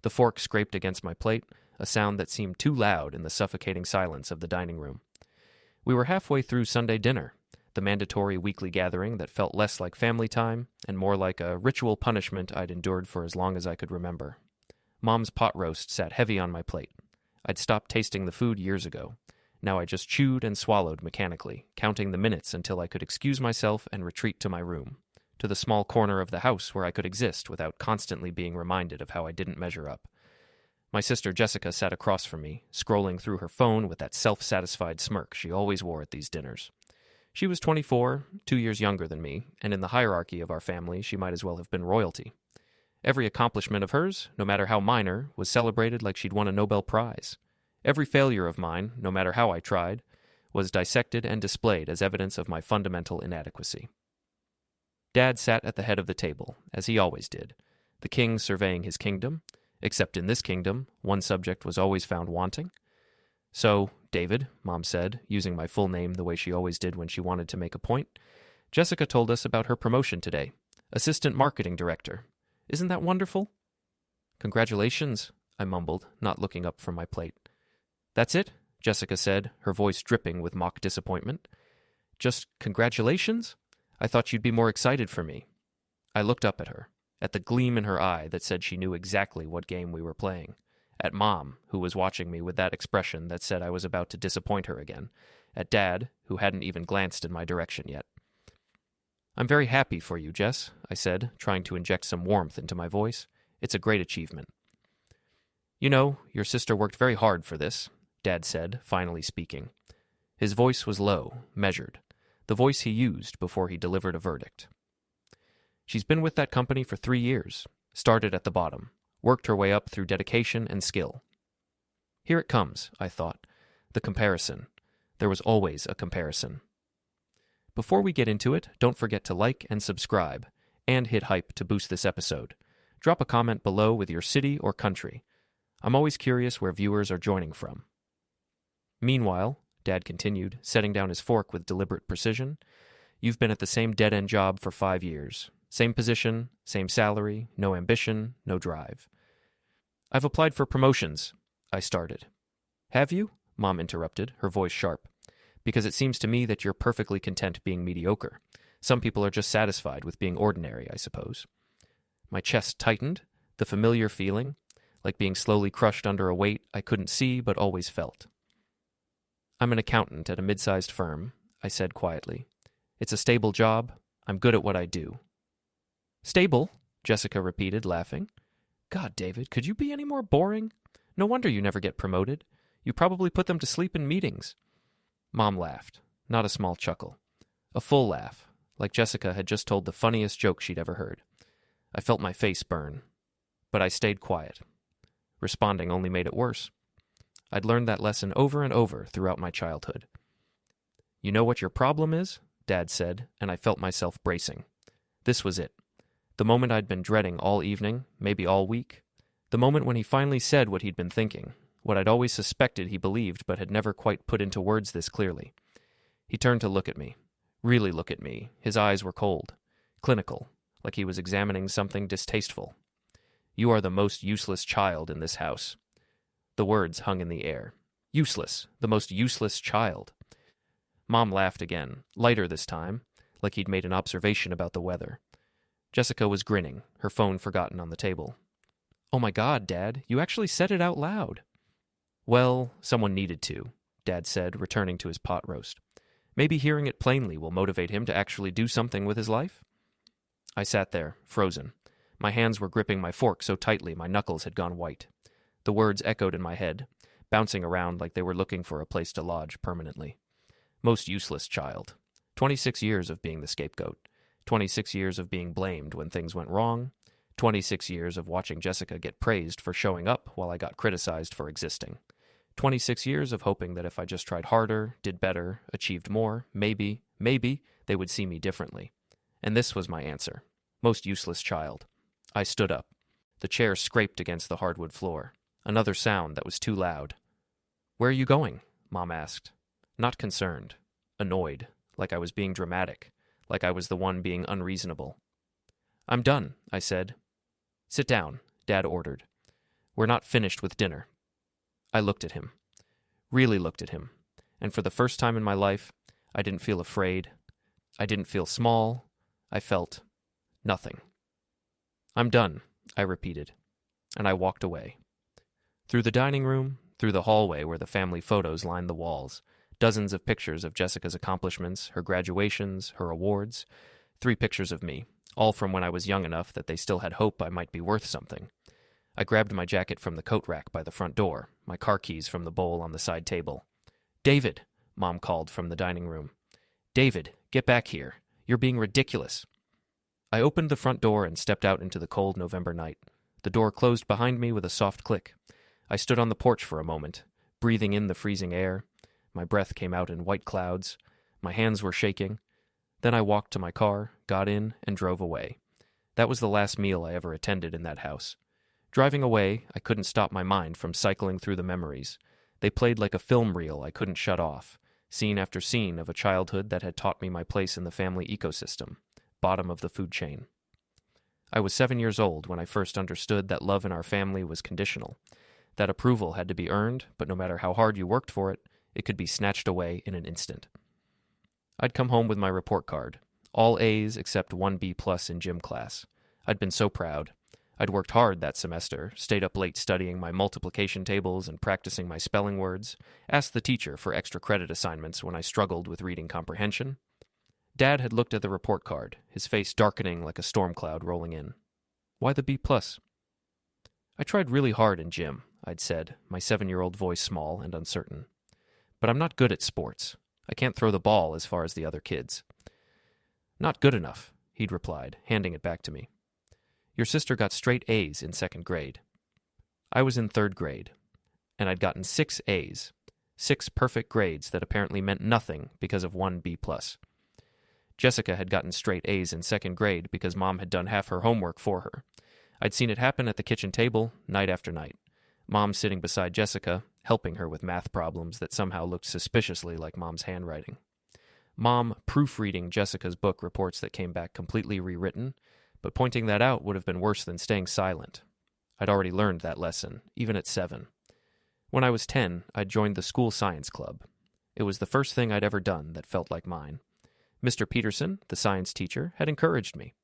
The fork scraped against my plate, a sound that seemed too loud in the suffocating silence of the dining room. We were halfway through Sunday dinner, the mandatory weekly gathering that felt less like family time and more like a ritual punishment I'd endured for as long as I could remember. Mom's pot roast sat heavy on my plate. I'd stopped tasting the food years ago. Now I just chewed and swallowed mechanically, counting the minutes until I could excuse myself and retreat to my room, to the small corner of the house where I could exist without constantly being reminded of how I didn't measure up. My sister Jessica sat across from me, scrolling through her phone with that self-satisfied smirk she always wore at these dinners. She was 24, 2 years younger than me, and in the hierarchy of our family she might as well have been royalty. Every accomplishment of hers, no matter how minor, was celebrated like she'd won a Nobel Prize. Every failure of mine, no matter how I tried, was dissected and displayed as evidence of my fundamental inadequacy. Dad sat at the head of the table, as he always did, the king surveying his kingdom, except in this kingdom, one subject was always found wanting. So, David, Mom said, using my full name the way she always did when she wanted to make a point, Jessica told us about her promotion today. Assistant Marketing Director. Isn't that wonderful? Congratulations, I mumbled, not looking up from my plate. That's it, Jessica said, her voice dripping with mock disappointment. Just congratulations? I thought you'd be more excited for me. I looked up at her, at the gleam in her eye that said she knew exactly what game we were playing, at Mom, who was watching me with that expression that said I was about to disappoint her again, at Dad, who hadn't even glanced in my direction yet. I'm very happy for you, Jess, I said, trying to inject some warmth into my voice. It's a great achievement. You know, your sister worked very hard for this, Dad said, finally speaking. His voice was low, measured, the voice he used before he delivered a verdict. She's been with that company for 3 years, started at the bottom, worked her way up through dedication and skill. Here it comes, I thought, the comparison. There was always a comparison. Before we get into it, don't forget to like and subscribe, and hit hype to boost this episode. Drop a comment below with your city or country. I'm always curious where viewers are joining from. Meanwhile, Dad continued, setting down his fork with deliberate precision, you've been at the same dead-end job for 5 years. Same position, same salary, no ambition, no drive. I've applied for promotions, I started. Have you? Mom interrupted, her voice sharp. Because it seems to me that you're perfectly content being mediocre. Some people are just satisfied with being ordinary, I suppose. My chest tightened, the familiar feeling, like being slowly crushed under a weight I couldn't see but always felt. I'm an accountant at a mid-sized firm, I said quietly. It's a stable job. I'm good at what I do. Stable? Jessica repeated, laughing. God, David, could you be any more boring? No wonder you never get promoted. You probably put them to sleep in meetings. Mom laughed, not a small chuckle. A full laugh, like Jessica had just told the funniest joke she'd ever heard. I felt my face burn. But I stayed quiet. Responding only made it worse. I'd learned that lesson over and over throughout my childhood. You know what your problem is? Dad said, and I felt myself bracing. This was it. The moment I'd been dreading all evening, maybe all week. The moment when he finally said what he'd been thinking, what I'd always suspected he believed but had never quite put into words this clearly. He turned to look at me. Really look at me. His eyes were cold. Clinical, like he was examining something distasteful. You are the most useless child in this house. The words hung in the air. Useless. The most useless child. Mom laughed again, lighter this time, like he'd made an observation about the weather. Jessica was grinning, her phone forgotten on the table. Oh my God, Dad, you actually said it out loud. Well, someone needed to, Dad said, returning to his pot roast. Maybe hearing it plainly will motivate him to actually do something with his life? I sat there, frozen. My hands were gripping my fork so tightly my knuckles had gone white. The words echoed in my head, bouncing around like they were looking for a place to lodge permanently. Most useless child. 26 years of being the scapegoat. 26 years of being blamed when things went wrong. 26 years of watching Jessica get praised for showing up while I got criticized for existing. 26 years of hoping that if I just tried harder, did better, achieved more, maybe they would see me differently. And this was my answer. Most useless child. I stood up. The chair scraped against the hardwood floor. Another sound that was too loud. Where are you going? Mom asked. Not concerned. Annoyed. Like I was being dramatic. Like I was the one being unreasonable. I'm done, I said. Sit down, Dad ordered. "We're not finished with dinner." I looked at him. Really looked at him. And for the first time in my life, I didn't feel afraid. I didn't feel small. I felt nothing. "I'm done," I repeated, and I walked away. Through the dining room, through the hallway where the family photos lined the walls, dozens of pictures of Jessica's accomplishments, her graduations, her awards, 3 pictures of me, all from when I was young enough that they still had hope I might be worth something. I grabbed my jacket from the coat rack by the front door, my car keys from the bowl on the side table. "David," Mom called from the dining room. "David, get back here. You're being ridiculous." I opened the front door and stepped out into the cold November night. The door closed behind me with a soft click. I stood on the porch for a moment, breathing in the freezing air. My breath came out in white clouds. My hands were shaking. Then I walked to my car, got in, and drove away. That was the last meal I ever attended in that house. Driving away, I couldn't stop my mind from cycling through the memories. They played like a film reel I couldn't shut off, scene after scene of a childhood that had taught me my place in the family ecosystem, bottom of the food chain. I was 7 years old when I first understood that love in our family was conditional, that approval had to be earned, but no matter how hard you worked for it, it could be snatched away in an instant. I'd come home with my report card, all A's except 1 B+ in gym class. I'd been so proud. I'd worked hard that semester, stayed up late studying my multiplication tables and practicing my spelling words, asked the teacher for extra credit assignments when I struggled with reading comprehension. Dad had looked at the report card, his face darkening like a storm cloud rolling in. "Why the B+?" "I tried really hard in gym," I'd said, my 7-year-old voice small and uncertain. "But I'm not good at sports. I can't throw the ball as far as the other kids." "Not good enough," he'd replied, handing it back to me. "Your sister got straight A's in 2nd grade. I was in 3rd grade, and I'd gotten 6 A's, 6 perfect grades that apparently meant nothing because of 1 B+. Jessica had gotten straight A's in 2nd grade because Mom had done half her homework for her. I'd seen it happen at the kitchen table, night after night. Mom sitting beside Jessica, helping her with math problems that somehow looked suspiciously like Mom's handwriting. Mom proofreading Jessica's book reports that came back completely rewritten, but pointing that out would have been worse than staying silent. I'd already learned that lesson, even at 7. When I was 10, I'd joined the school science club. It was the first thing I'd ever done that felt like mine. Mr. Peterson, the science teacher, had encouraged me.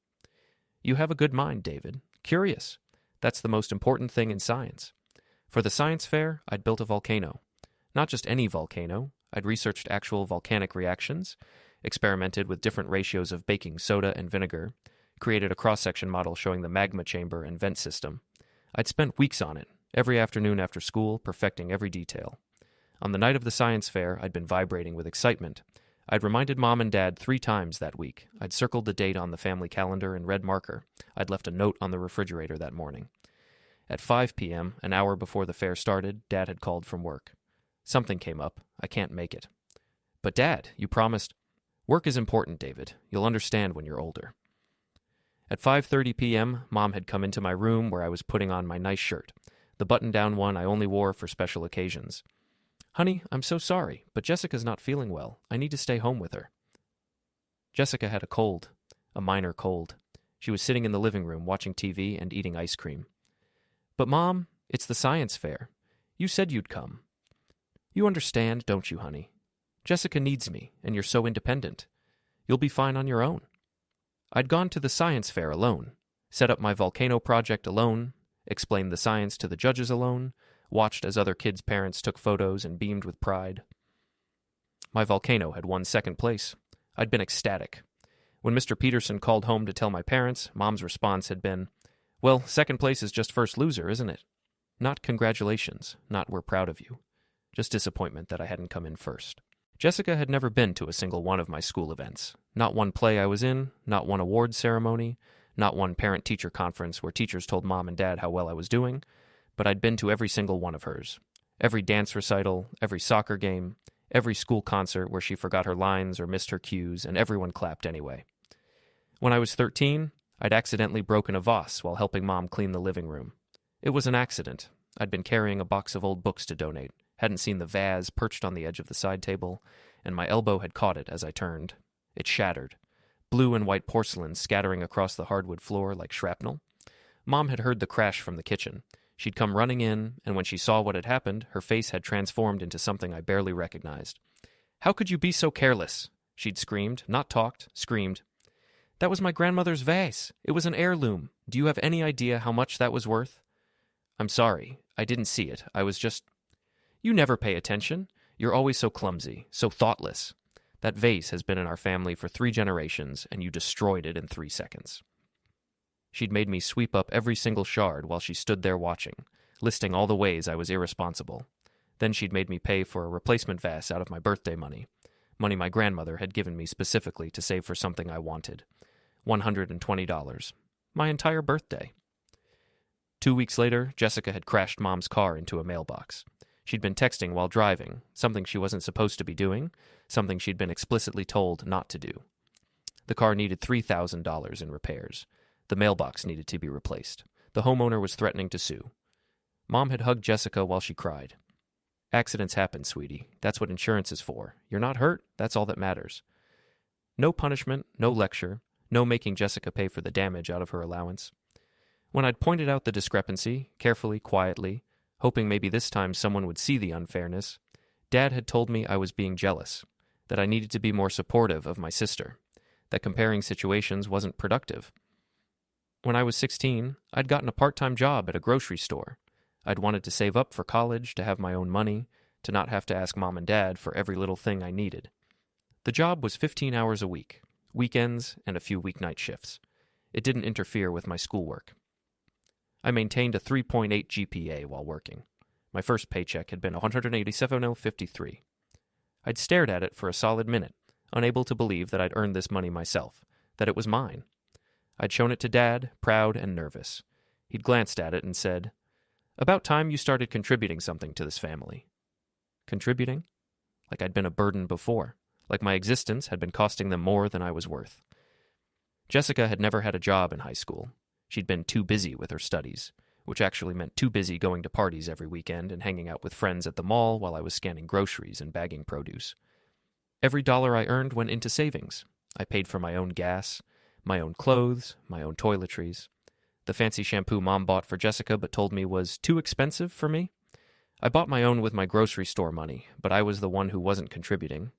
"You have a good mind, David. Curious. That's the most important thing in science." For the science fair, I'd built a volcano. Not just any volcano. I'd researched actual volcanic reactions, experimented with different ratios of baking soda and vinegar, created a cross-section model showing the magma chamber and vent system. I'd spent weeks on it, every afternoon after school, perfecting every detail. On the night of the science fair, I'd been vibrating with excitement. I'd reminded Mom and Dad 3 times that week. I'd circled the date on the family calendar in red marker. I'd left a note on the refrigerator that morning. At 5 p.m., an hour before the fair started, Dad had called from work. "Something came up. I can't make it." "But Dad, you promised—" "Work is important, David. You'll understand when you're older." At 5:30 p.m., Mom had come into my room where I was putting on my nice shirt, the button-down one I only wore for special occasions. "Honey, I'm so sorry, but Jessica's not feeling well. I need to stay home with her." Jessica had a cold, a minor cold. She was sitting in the living room watching TV and eating ice cream. "But Mom, it's the science fair. You said you'd come." "You understand, don't you, honey? Jessica needs me, and you're so independent. You'll be fine on your own." I'd gone to the science fair alone, set up my volcano project alone, explained the science to the judges alone, watched as other kids' parents took photos and beamed with pride. My volcano had won 2nd place. I'd been ecstatic. When Mr. Peterson called home to tell my parents, Mom's response had been, "Well, 2nd place is just first loser, isn't it?" Not congratulations, not we're proud of you. Just disappointment that I hadn't come in first. Jessica had never been to a single one of my school events. Not one play I was in, not one awards ceremony, not one parent-teacher conference where teachers told Mom and Dad how well I was doing, but I'd been to every single one of hers. Every dance recital, every soccer game, every school concert where she forgot her lines or missed her cues, and everyone clapped anyway. When I was 13, I'd accidentally broken a vase while helping Mom clean the living room. It was an accident. I'd been carrying a box of old books to donate, hadn't seen the vase perched on the edge of the side table, and my elbow had caught it as I turned. It shattered, blue and white porcelain scattering across the hardwood floor like shrapnel. Mom had heard the crash from the kitchen. She'd come running in, and when she saw what had happened, her face had transformed into something I barely recognized. "How could you be so careless?" she'd screamed, not talked, screamed. "That was my grandmother's vase. It was an heirloom. Do you have any idea how much that was worth?" "I'm sorry. I didn't see it. I was just—" "You never pay attention. You're always so clumsy, so thoughtless. That vase has been in our family for 3 generations, and you destroyed it in 3 seconds." She'd made me sweep up every single shard while she stood there watching, listing all the ways I was irresponsible. Then she'd made me pay for a replacement vase out of my birthday money my grandmother had given me specifically to save for something I wanted. $120. My entire birthday. 2 weeks later, Jessica had crashed Mom's car into a mailbox. She'd been texting while driving, something she wasn't supposed to be doing, something she'd been explicitly told not to do. The car needed $3,000 in repairs. The mailbox needed to be replaced. The homeowner was threatening to sue. Mom had hugged Jessica while she cried. "Accidents happen, sweetie. That's what insurance is for. You're not hurt. That's all that matters." No punishment, no lecture, no making Jessica pay for the damage out of her allowance. When I'd pointed out the discrepancy, carefully, quietly, hoping maybe this time someone would see the unfairness, Dad had told me I was being jealous, that I needed to be more supportive of my sister, that comparing situations wasn't productive. When I was 16, I'd gotten a part-time job at a grocery store. I'd wanted to save up for college, to have my own money, to not have to ask Mom and Dad for every little thing I needed. The job was 15 hours a week, weekends and a few weeknight shifts. It didn't interfere with my schoolwork. I maintained a 3.8 GPA while working. My first paycheck had been $187.53. I'd stared at it for a solid minute, unable to believe that I'd earned this money myself, that it was mine. I'd shown it to Dad, proud and nervous. He'd glanced at it and said, "About time you started contributing something to this family." Contributing? Like I'd been a burden before. Like my existence had been costing them more than I was worth. Jessica had never had a job in high school. She'd been too busy with her studies, which actually meant too busy going to parties every weekend and hanging out with friends at the mall while I was scanning groceries and bagging produce. Every dollar I earned went into savings. I paid for my own gas, my own clothes, my own toiletries. The fancy shampoo Mom bought for Jessica but told me was too expensive for me. I bought my own with my grocery store money, but I was the one who wasn't contributing.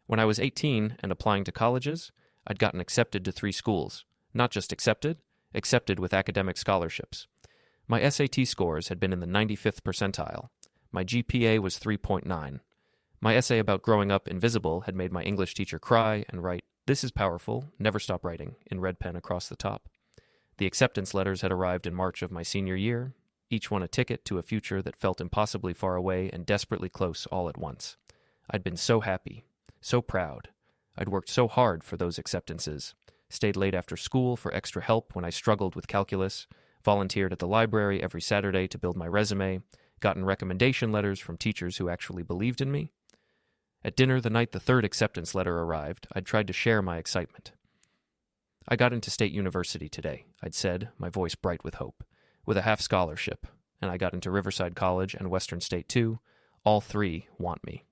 When I was 18 and applying to colleges, I'd gotten accepted to 3 schools. Not just accepted with academic scholarships. My SAT scores had been in the 95th percentile. My GPA was 3.9. My essay about growing up invisible had made my English teacher cry and write, "This is powerful, never stop writing," in red pen across the top. The acceptance letters had arrived in March of my senior year, each one a ticket to a future that felt impossibly far away and desperately close all at once. I'd been so happy, so proud. I'd worked so hard for those acceptances, stayed late after school for extra help when I struggled with calculus, volunteered at the library every Saturday to build my resume, gotten recommendation letters from teachers who actually believed in me. At dinner the night the 3rd acceptance letter arrived, I'd tried to share my excitement. "I got into State University today," I'd said, my voice bright with hope, "with a half scholarship, and I got into Riverside College and Western State too. All 3 want me."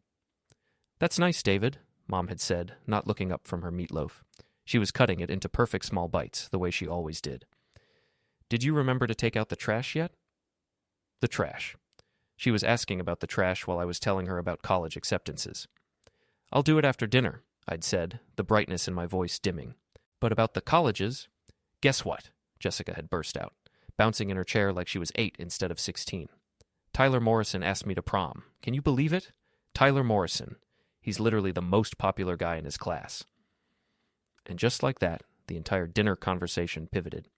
"That's nice, David," Mom had said, not looking up from her meatloaf. She was cutting it into perfect small bites, the way she always did. "Did you remember to take out the trash yet?" The trash. She was asking about the trash while I was telling her about college acceptances. "I'll do it after dinner," I'd said, the brightness in my voice dimming. "But about the colleges—" "Guess what?" Jessica had burst out, bouncing in her chair like she was 8 instead of 16. "Tyler Morrison asked me to prom. Can you believe it? Tyler Morrison. He's literally the most popular guy in his class." And just like that, the entire dinner conversation pivoted.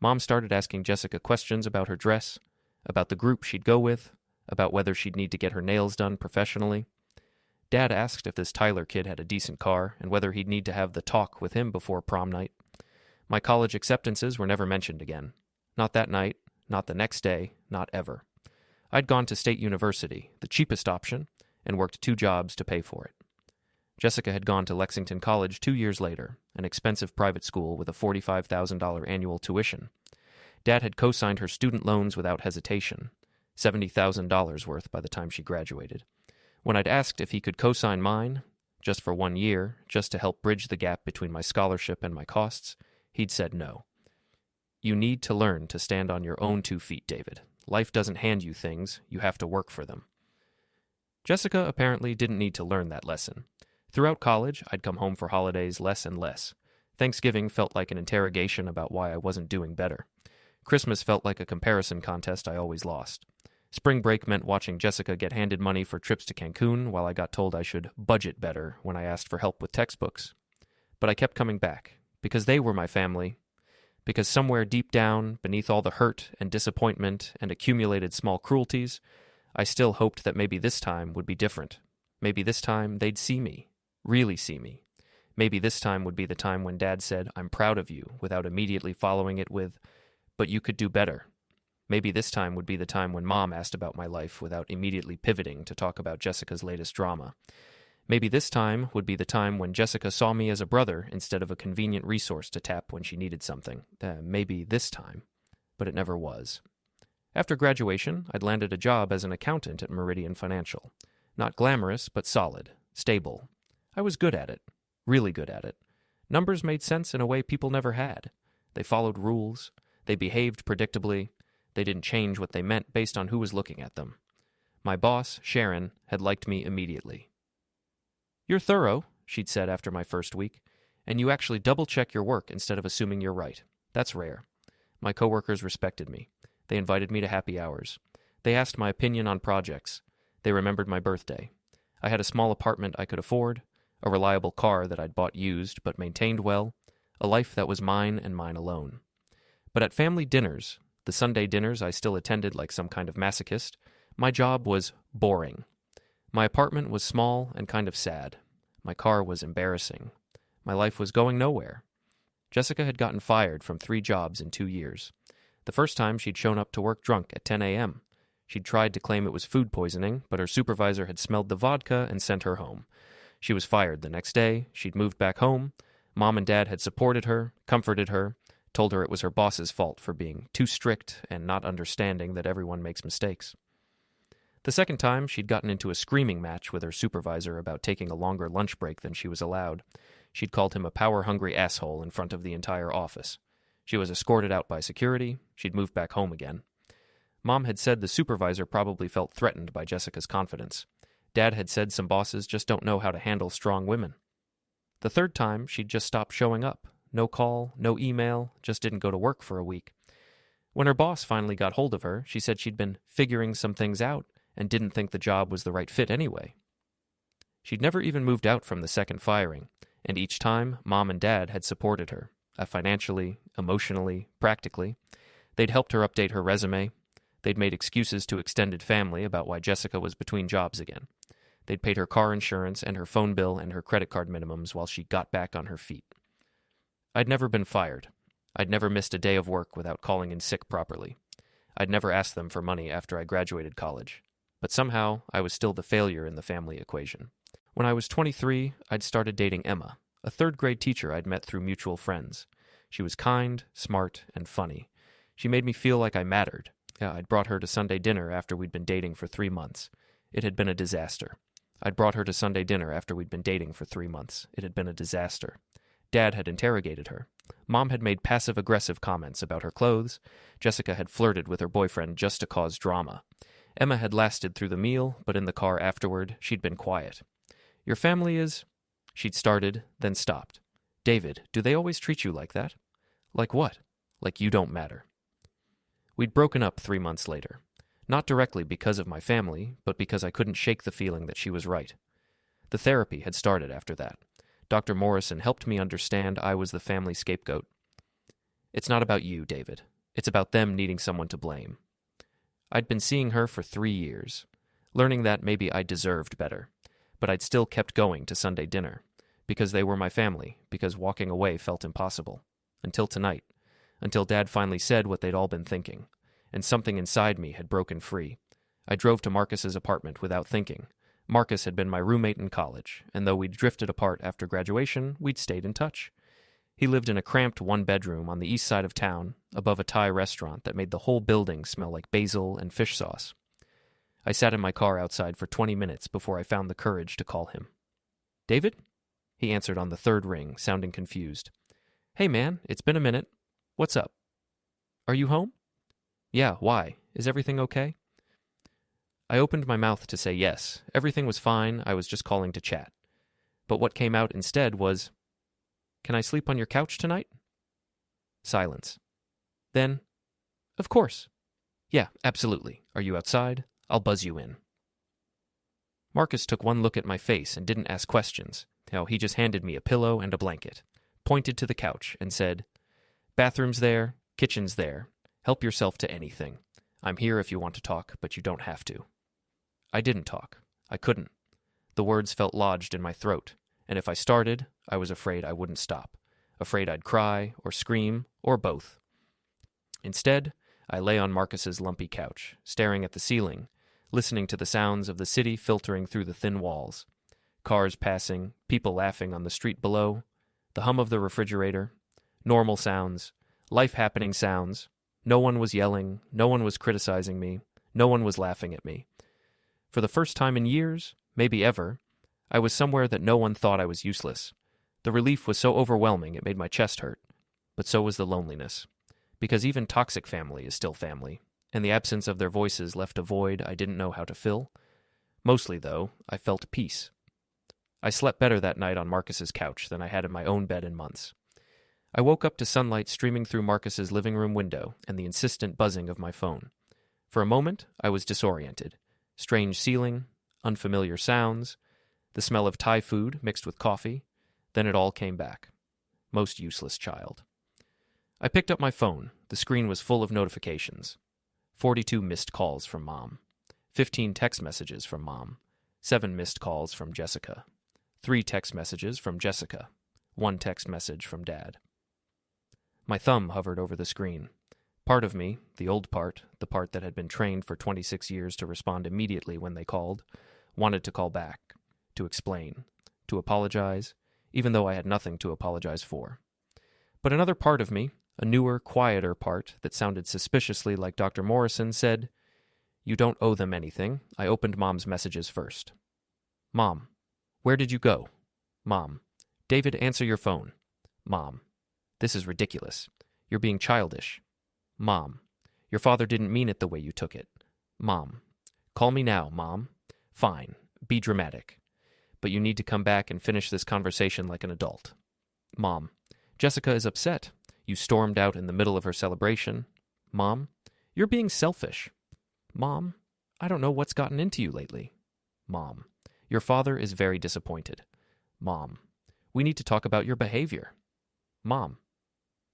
Mom started asking Jessica questions about her dress, about the group she'd go with, about whether she'd need to get her nails done professionally. Dad asked if this Tyler kid had a decent car and whether he'd need to have the talk with him before prom night. My college acceptances were never mentioned again. Not that night, not the next day, not ever. I'd gone to State University, the cheapest option, and worked 2 jobs to pay for it. Jessica had gone to Lexington College 2 years later, an expensive private school with a $45,000 annual tuition. Dad had co-signed her student loans without hesitation, $70,000 worth by the time she graduated. When I'd asked if he could co-sign mine, just for 1 year, just to help bridge the gap between my scholarship and my costs, he'd said no. "You need to learn to stand on your own 2 feet, David. life doesn't hand you things, you have to work for them. Jessica apparently didn't need to learn that lesson. Throughout college, I'd come home for holidays less and less. Thanksgiving felt like an interrogation about why I wasn't doing better. Christmas felt like a comparison contest I always lost. Spring break meant watching Jessica get handed money for trips to Cancun while I got told I should budget better when I asked for help with textbooks. But I kept coming back, because they were my family, because somewhere deep down, beneath all the hurt and disappointment and accumulated small cruelties, I still hoped that maybe this time would be different. Maybe this time they'd see me, really see me. Maybe this time would be the time when Dad said, "I'm proud of you," without immediately following it with, "But you could do better." Maybe this time would be the time when Mom asked about my life without immediately pivoting to talk about Jessica's latest drama. Maybe this time would be the time when Jessica saw me as a brother instead of a convenient resource to tap when she needed something. Maybe this time. But it never was. After graduation, I'd landed a job as an accountant at Meridian Financial. Not glamorous, but solid, stable. I was good at it. Really good at it. Numbers made sense in a way people never had. They followed rules. They behaved predictably. They didn't change what they meant based on who was looking at them. My boss, Sharon, had liked me immediately. "You're thorough," she'd said after my first week, "and you actually double-check your work instead of assuming you're right. That's rare." My coworkers respected me. They invited me to happy hours. They asked my opinion on projects. They remembered my birthday. I had a small apartment I could afford, a reliable car that I'd bought used but maintained well, a life that was mine and mine alone. But at family dinners, the Sunday dinners I still attended like some kind of masochist, my job was boring. My apartment was small and kind of sad. My car was embarrassing. My life was going nowhere. Jessica had gotten fired from 3 jobs in 2 years. The first time she'd shown up to work drunk at 10 a.m. She'd tried to claim it was food poisoning, but her supervisor had smelled the vodka and sent her home. She was fired the next day. She'd moved back home. Mom and Dad had supported her, comforted her, told her it was her boss's fault for being too strict and not understanding that everyone makes mistakes. The second time, she'd gotten into a screaming match with her supervisor about taking a longer lunch break than she was allowed. She'd called him a power-hungry asshole in front of the entire office. She was escorted out by security. She'd moved back home again. Mom had said the supervisor probably felt threatened by Jessica's confidence. Dad had said some bosses just don't know how to handle strong women. The third time, she'd just stopped showing up. No call, no email, just didn't go to work for a week. When her boss finally got hold of her, she said she'd been figuring some things out and didn't think the job was the right fit anyway. She'd never even moved out from the second firing, and each time, Mom and Dad had supported her, financially, emotionally, practically. They'd helped her update her resume. They'd made excuses to extended family about why Jessica was between jobs again. They'd paid her car insurance and her phone bill and her credit card minimums while she got back on her feet. I'd never been fired. I'd never missed a day of work without calling in sick properly. I'd never asked them for money after I graduated college. But somehow, I was still the failure in the family equation. When I was 23, I'd started dating Emma, a third-grade teacher I'd met through mutual friends. She was kind, smart, and funny. She made me feel like I mattered. I'd brought her to Sunday dinner after we'd been dating for 3 months. It had been a disaster. I'd brought her to Sunday dinner after we'd been dating for 3 months. It had been a disaster. Dad had interrogated her. Mom had made passive-aggressive comments about her clothes. Jessica had flirted with her boyfriend just to cause drama. Emma had lasted through the meal, but in the car afterward, she'd been quiet. "Your family is—" She'd started, then stopped. "David, do they always treat you like that?" "Like what?" "Like you don't matter." We'd broken up 3 months later. Not directly because of my family, but because I couldn't shake the feeling that she was right. The therapy had started after that. Dr. Morrison helped me understand I was the family scapegoat. "It's not about you, David. It's about them needing someone to blame." I'd been seeing her for 3 years, learning that maybe I deserved better, but I'd still kept going to Sunday dinner, because they were my family, because walking away felt impossible. Until tonight, until Dad finally said what they'd all been thinking, and something inside me had broken free. I drove to Marcus's apartment without thinking. Marcus had been my roommate in college, and though we'd drifted apart after graduation, we'd stayed in touch. He lived in a cramped one-bedroom on the east side of town, above a Thai restaurant that made the whole building smell like basil and fish sauce. I sat in my car outside for 20 minutes before I found the courage to call him. "David?" He answered on the third ring, sounding confused. "Hey man, it's been a minute. What's up? Are you home?" Yeah, why? Is everything okay? I opened my mouth to say yes. Everything was fine. I was just calling to chat. But what came out instead was, "Can I sleep on your couch tonight?" Silence. Then, "Of course. Yeah, absolutely. Are you outside? I'll buzz you in." Marcus took one look at my face and didn't ask questions. He just handed me a pillow and a blanket, pointed to the couch, and said, "Bathroom's there, kitchen's there. Help yourself to anything. I'm here if you want to talk, but you don't have to." I didn't talk. I couldn't. The words felt lodged in my throat, and if I started, I was afraid I wouldn't stop, afraid I'd cry or scream or both. Instead, I lay on Marcus's lumpy couch, staring at the ceiling, listening to the sounds of the city filtering through the thin walls. Cars passing, people laughing on the street below, the hum of the refrigerator, normal sounds, life-happening sounds. No one was yelling, no one was criticizing me, no one was laughing at me. For the first time in years, maybe ever, I was somewhere that no one thought I was useless. The relief was so overwhelming it made my chest hurt, but so was the loneliness. Because even toxic family is still family, and the absence of their voices left a void I didn't know how to fill. Mostly, though, I felt peace. I slept better that night on Marcus's couch than I had in my own bed in months. I woke up to sunlight streaming through Marcus's living room window and the insistent buzzing of my phone. For a moment, I was disoriented. Strange ceiling, unfamiliar sounds, the smell of Thai food mixed with coffee. Then it all came back. Most useless child. I picked up my phone. The screen was full of notifications. 42 missed calls from Mom. 15 text messages from Mom. 7 missed calls from Jessica. 3 text messages from Jessica. 1 text message from Dad. My thumb hovered over the screen. Part of me, the old part, the part that had been trained for 26 years to respond immediately when they called, wanted to call back, to explain, to apologize, even though I had nothing to apologize for. But another part of me, a newer, quieter part that sounded suspiciously like Dr. Morrison, said, "You don't owe them anything." I opened Mom's messages first. "Mom, where did you go?" Mom, "David, answer your phone." Mom, "This is ridiculous. You're being childish." Mom, "Your father didn't mean it the way you took it." Mom, "Call me now, Mom." "Fine, be dramatic. But you need to come back and finish this conversation like an adult." Mom, "Jessica is upset. You stormed out in the middle of her celebration." Mom, "You're being selfish." Mom, "I don't know what's gotten into you lately." Mom, "Your father is very disappointed." Mom, "We need to talk about your behavior." Mom,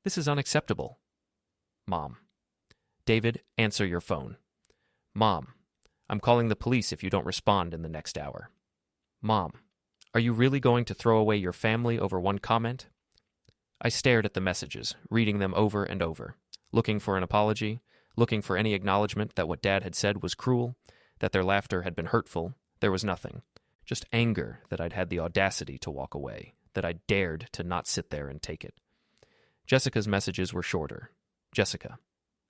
"This is unacceptable." Mom, "David, answer your phone." Mom, "I'm calling the police if you don't respond in the next hour." Mom, "Are you really going to throw away your family over one comment?" I stared at the messages, reading them over and over, looking for an apology, looking for any acknowledgement that what Dad had said was cruel, that their laughter had been hurtful. There was nothing. Just anger that I'd had the audacity to walk away, that I dared to not sit there and take it. Jessica's messages were shorter. Jessica,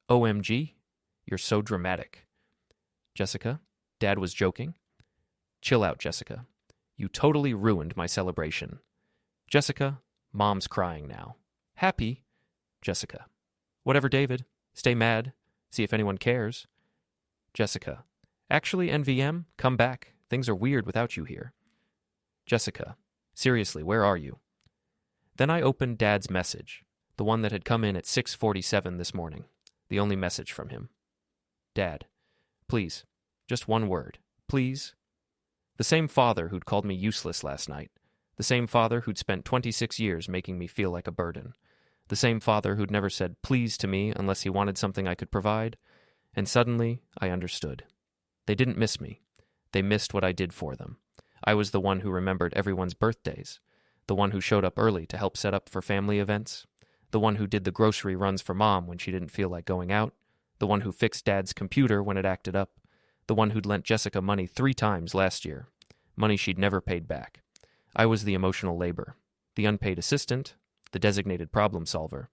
"OMG, you're so dramatic." Jessica, "Dad was joking." "Chill out, Jessica. You totally ruined my celebration." Jessica, "Mom's crying now." "Happy?" Jessica, "Whatever, David. Stay mad. See if anyone cares." Jessica, "Actually, NVM, come back. Things are weird without you here." Jessica, "Seriously, where are you?" Then I opened Dad's message, the one that had come in at 6:47 this morning, the only message from him. "Dad, please, just one word, please." The same father who'd called me useless last night, the same father who'd spent 26 years making me feel like a burden, the same father who'd never said please to me unless he wanted something I could provide, and suddenly I understood. They didn't miss me. They missed what I did for them. I was the one who remembered everyone's birthdays, the one who showed up early to help set up for family events, the one who did the grocery runs for Mom when she didn't feel like going out, the one who fixed Dad's computer when it acted up, the one who'd lent Jessica money 3 times last year, money she'd never paid back. I was the emotional labor, the unpaid assistant, the designated problem solver.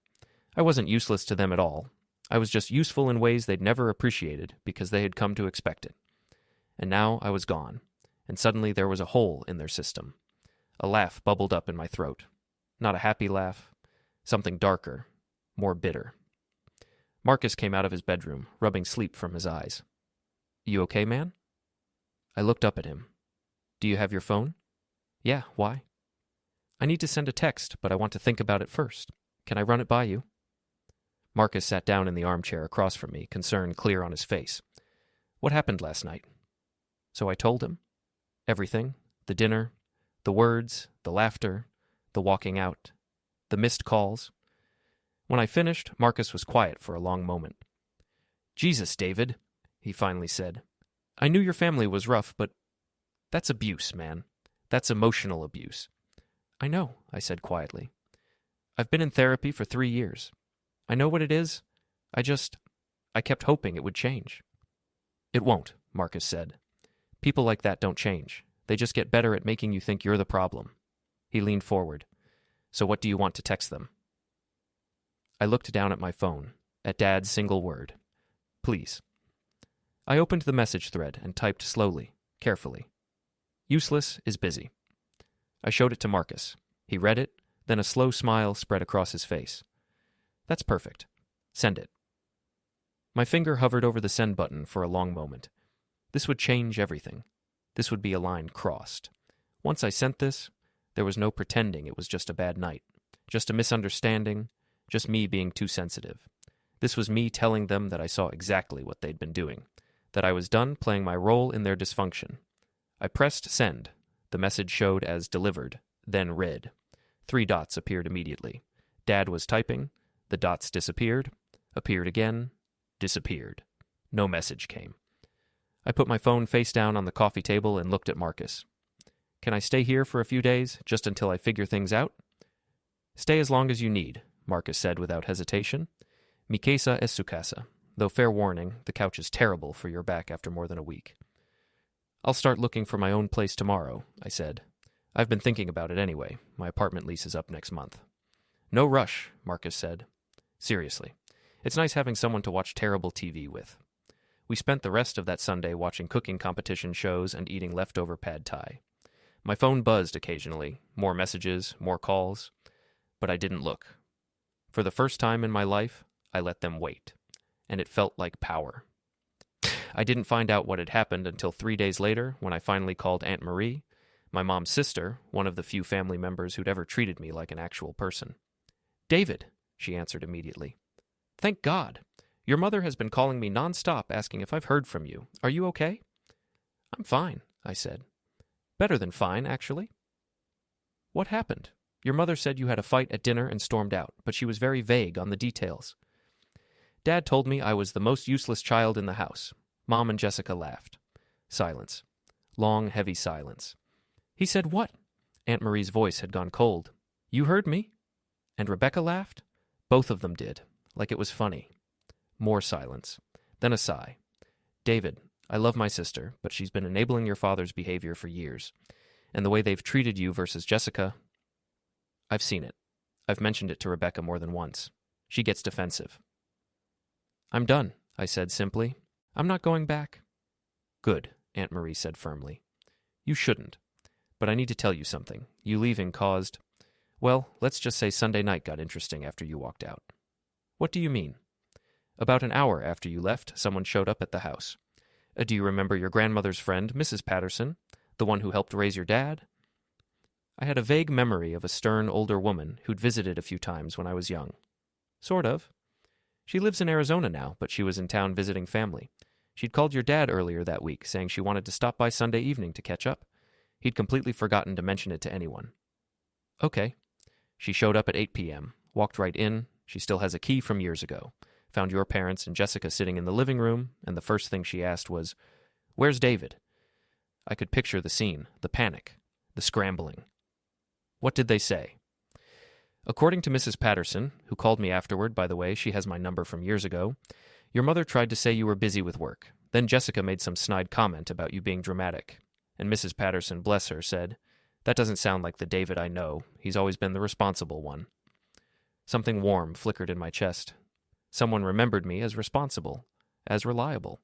I wasn't useless to them at all. I was just useful in ways they'd never appreciated because they had come to expect it. And now I was gone, and suddenly there was a hole in their system. A laugh bubbled up in my throat. Not a happy laugh, something darker, more bitter. Marcus came out of his bedroom, rubbing sleep from his eyes. You okay, man? I looked up at him. Do you have your phone? Yeah, why? I need to send a text, but I want to think about it first. Can I run it by you? Marcus sat down in the armchair across from me, concern clear on his face. What happened last night? So I told him. Everything. The dinner, the words, the laughter, the walking out, the missed calls. When I finished, Marcus was quiet for a long moment. Jesus, David, he finally said. I knew your family was rough, but that's abuse, man. That's emotional abuse. I know, I said quietly. I've been in therapy for 3 years. I know what it is. I kept hoping it would change. It won't, Marcus said. People like that don't change. They just get better at making you think you're the problem. He leaned forward. So what do you want to text them? I looked down at my phone, at Dad's single word. Please. I opened the message thread and typed slowly, carefully. Useless is busy. I showed it to Marcus. He read it, then a slow smile spread across his face. That's perfect. Send it. My finger hovered over the send button for a long moment. This would change everything. This would be a line crossed. Once I sent this, there was no pretending it was just a bad night, just a misunderstanding, just me being too sensitive. This was me telling them that I saw exactly what they'd been doing, that I was done playing my role in their dysfunction. I pressed send. The message showed as delivered, then read. 3 dots appeared immediately. Dad was typing. The dots disappeared, appeared again, disappeared. No message came. I put my phone face down on the coffee table and looked at Marcus. Can I stay here for a few days, just until I figure things out? Stay as long as you need, Marcus said without hesitation. Mi casa es su casa, though fair warning, the couch is terrible for your back after more than a week. I'll start looking for my own place tomorrow, I said. I've been thinking about it anyway. My apartment lease is up next month. No rush, Marcus said. Seriously, it's nice having someone to watch terrible TV with. We spent the rest of that Sunday watching cooking competition shows and eating leftover pad thai. My phone buzzed occasionally, more messages, more calls, but I didn't look. For the first time in my life, I let them wait, and it felt like power. I didn't find out what had happened until 3 days later when I finally called Aunt Marie, my mom's sister, one of the few family members who'd ever treated me like an actual person. David, she answered immediately. Thank God. Your mother has been calling me nonstop asking if I've heard from you. Are you okay? I'm fine, I said. Better than fine, actually. What happened? Your mother said you had a fight at dinner and stormed out, but she was very vague on the details. Dad told me I was the most useless child in the house. Mom and Jessica laughed. Silence. Long, heavy silence. He said what? Aunt Marie's voice had gone cold. You heard me? And Rebecca laughed? Both of them did, like it was funny. More silence. Then a sigh. David, I love my sister, but she's been enabling your father's behavior for years. And the way they've treated you versus Jessica, I've seen it. I've mentioned it to Rebecca more than once. She gets defensive. I'm done, I said simply. I'm not going back. Good, Aunt Marie said firmly. You shouldn't. But I need to tell you something. You leaving caused... Well, let's just say Sunday night got interesting after you walked out. What do you mean? About an hour after you left, someone showed up at the house. Do you remember your grandmother's friend, Mrs. Patterson, the one who helped raise your dad? I had a vague memory of a stern older woman who'd visited a few times when I was young. Sort of. She lives in Arizona now, but she was in town visiting family. She'd called your dad earlier that week, saying she wanted to stop by Sunday evening to catch up. He'd completely forgotten to mention it to anyone. Okay. She showed up at 8 p.m., walked right in. She still has a key from years ago. Found your parents and Jessica sitting in the living room, and the first thing she asked was, Where's David? I could picture the scene, the panic, the scrambling. What did they say? According to Mrs. Patterson, who called me afterward, by the way, she has my number from years ago, your mother tried to say you were busy with work. Then Jessica made some snide comment about you being dramatic. And Mrs. Patterson, bless her, said, That doesn't sound like the David I know. He's always been the responsible one. Something warm flickered in my chest. Someone remembered me as responsible, as reliable.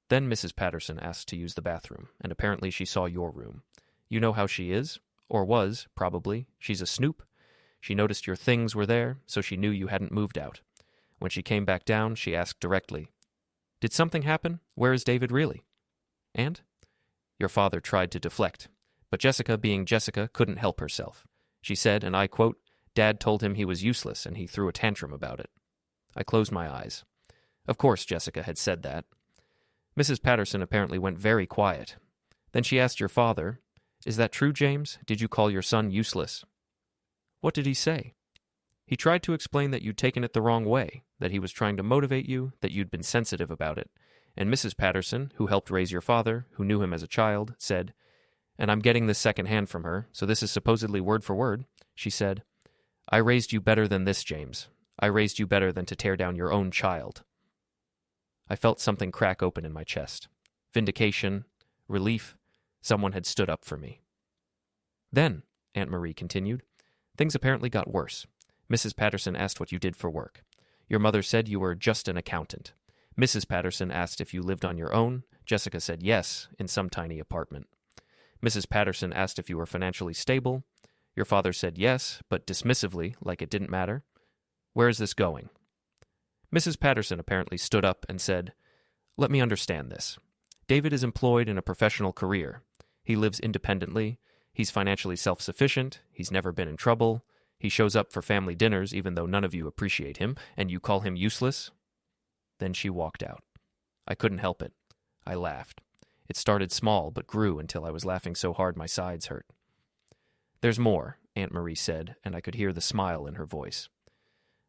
Then Mrs. Patterson asked to use the bathroom, and apparently she saw your room. You know how she is, or was, probably. She's a snoop. She noticed your things were there, so she knew you hadn't moved out. When she came back down, she asked directly, "Did something happen? Where is David really?" "And?" Your father tried to deflect, but Jessica, being Jessica, couldn't help herself. She said, and I quote, "Dad told him he was useless and he threw a tantrum about it." I closed my eyes. Of course Jessica had said that. Mrs. Patterson apparently went very quiet. Then she asked your father, "Is that true, James? Did you call your son useless?" "What did he say?" "He tried to explain that you'd taken it the wrong way, that he was trying to motivate you, that you'd been sensitive about it. And Mrs. Patterson, who helped raise your father, who knew him as a child, said, and I'm getting this secondhand from her, so this is supposedly word for word, she said, 'I raised you better than this, James. I raised you better than to tear down your own child.'" I felt something crack open in my chest. Vindication, relief, someone had stood up for me. "Then," Aunt Marie continued, "things apparently got worse. Mrs. Patterson asked what you did for work. Your mother said you were just an accountant. Mrs. Patterson asked if you lived on your own. Jessica said yes, in some tiny apartment. Mrs. Patterson asked if you were financially stable. Your father said yes, but dismissively, like it didn't matter. Where is this going?" Mrs. Patterson apparently stood up and said, "Let me understand this. David is employed in a professional career. He lives independently. He's financially self-sufficient. He's never been in trouble. He shows up for family dinners even though none of you appreciate him, and you call him useless?" Then she walked out. I couldn't help it. I laughed. It started small but grew until I was laughing so hard my sides hurt. "There's more," Aunt Marie said, and I could hear the smile in her voice.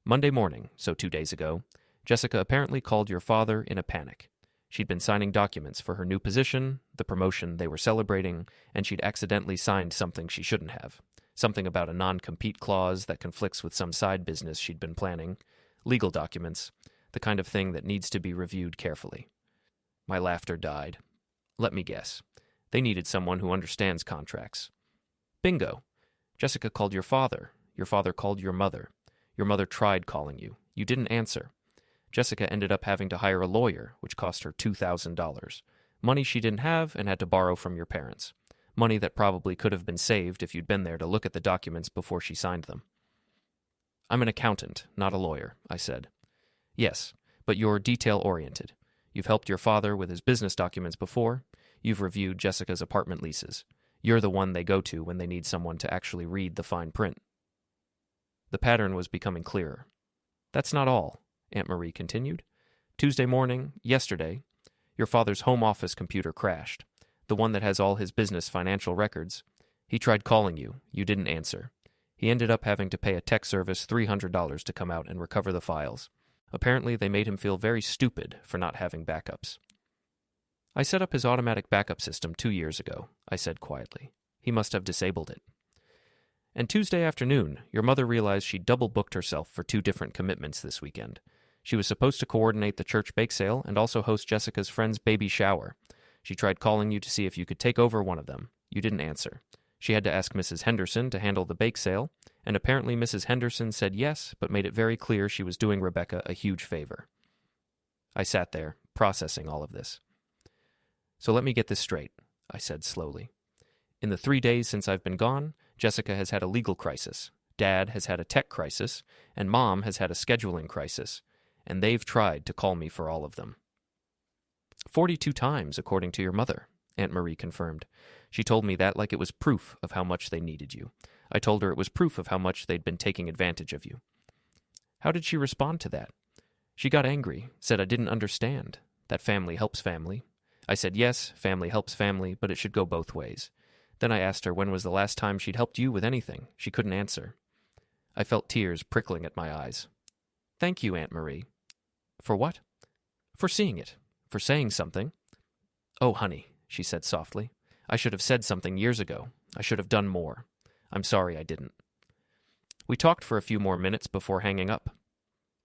"Monday morning, so 2 days ago, Jessica apparently called your father in a panic. She'd been signing documents for her new position, the promotion they were celebrating, and she'd accidentally signed something she shouldn't have. Something about a non-compete clause that conflicts with some side business she'd been planning, legal documents, the kind of thing that needs to be reviewed carefully." My laughter died. Let me guess. They needed someone who understands contracts. Bingo. Jessica called your father. Your father called your mother. Your mother tried calling you. You didn't answer. Jessica ended up having to hire a lawyer, which cost her $2,000. Money she didn't have and had to borrow from your parents. Money that probably could have been saved if you'd been there to look at the documents before she signed them. "I'm an accountant, not a lawyer," I said. "Yes, but you're detail-oriented. You've helped your father with his business documents before. You've reviewed Jessica's apartment leases. You're the one they go to when they need someone to actually read the fine print." The pattern was becoming clearer. "That's not all," Aunt Marie continued. "Tuesday morning, yesterday, your father's home office computer crashed, the one that has all his business financial records. He tried calling you. You didn't answer. He ended up having to pay a tech service $300 to come out and recover the files. Apparently, they made him feel very stupid for not having backups." "I set up his automatic backup system 2 years ago," I said quietly. "He must have disabled it." "And Tuesday afternoon, your mother realized she double-booked herself for 2 different commitments this weekend. She was supposed to coordinate the church bake sale and also host Jessica's friend's baby shower. She tried calling you to see if you could take over one of them. You didn't answer. She had to ask Mrs. Henderson to handle the bake sale, and apparently Mrs. Henderson said yes, but made it very clear she was doing Rebecca a huge favor." I sat there, processing all of this. "So let me get this straight," I said slowly. "In the 3 days since I've been gone, Jessica has had a legal crisis, Dad has had a tech crisis, and Mom has had a scheduling crisis, and they've tried to call me for all of them." 42 times, according to your mother," Aunt Marie confirmed. "She told me that like it was proof of how much they needed you. I told her it was proof of how much they'd been taking advantage of you." "How did she respond to that?" "She got angry, said I didn't understand, that family helps family. I said yes, family helps family, but it should go both ways. Then I asked her when was the last time she'd helped you with anything. She couldn't answer." I felt tears prickling at my eyes. "Thank you, Aunt Marie." "For what?" "For seeing it. For saying something." "Oh, honey," she said softly. "I should have said something years ago. I should have done more. I'm sorry I didn't." We talked for a few more minutes before hanging up.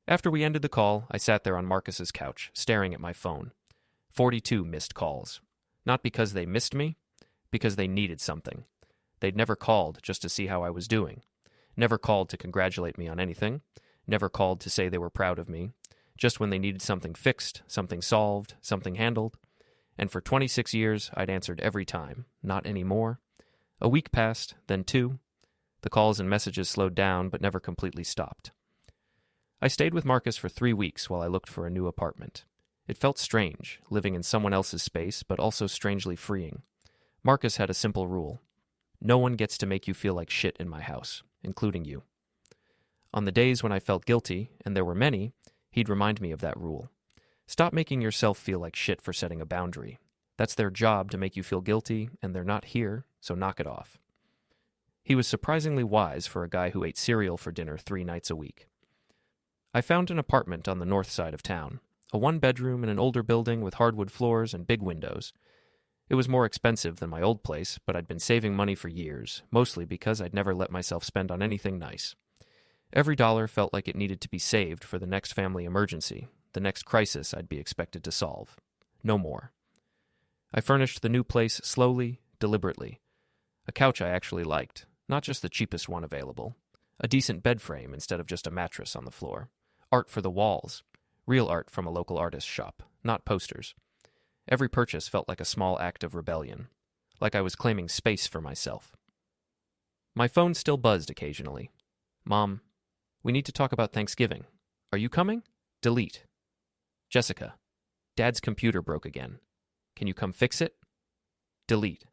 After we ended the call, I sat there on Marcus's couch, staring at my phone. 42 missed calls. Not because they missed me, because they needed something. They'd never called just to see how I was doing. Never called to congratulate me on anything. Never called to say they were proud of me. Just when they needed something fixed, something solved, something handled. And for 26 years, I'd answered every time. Not anymore. A week passed, then 2. The calls and messages slowed down, but never completely stopped. I stayed with Marcus for 3 weeks while I looked for a new apartment. It felt strange, living in someone else's space, but also strangely freeing. Marcus had a simple rule. No one gets to make you feel like shit in my house, including you. On the days when I felt guilty, and there were many, he'd remind me of that rule. Stop making yourself feel like shit for setting a boundary. That's their job to make you feel guilty, and they're not here, so knock it off. He was surprisingly wise for a guy who ate cereal for dinner 3 nights a week. I found an apartment on the north side of town, a 1-bedroom in an older building with hardwood floors and big windows. It was more expensive than my old place, but I'd been saving money for years, mostly because I'd never let myself spend on anything nice. Every dollar felt like it needed to be saved for the next family emergency, the next crisis I'd be expected to solve. No more. I furnished the new place slowly, deliberately. A couch I actually liked, not just the cheapest one available. A decent bed frame instead of just a mattress on the floor. Art for the walls. Real art from a local artist's shop, not posters. Every purchase felt like a small act of rebellion, like I was claiming space for myself. My phone still buzzed occasionally. Mom, we need to talk about Thanksgiving. Are you coming? Delete. Jessica, Dad's computer broke again. Can you come fix it? Delete.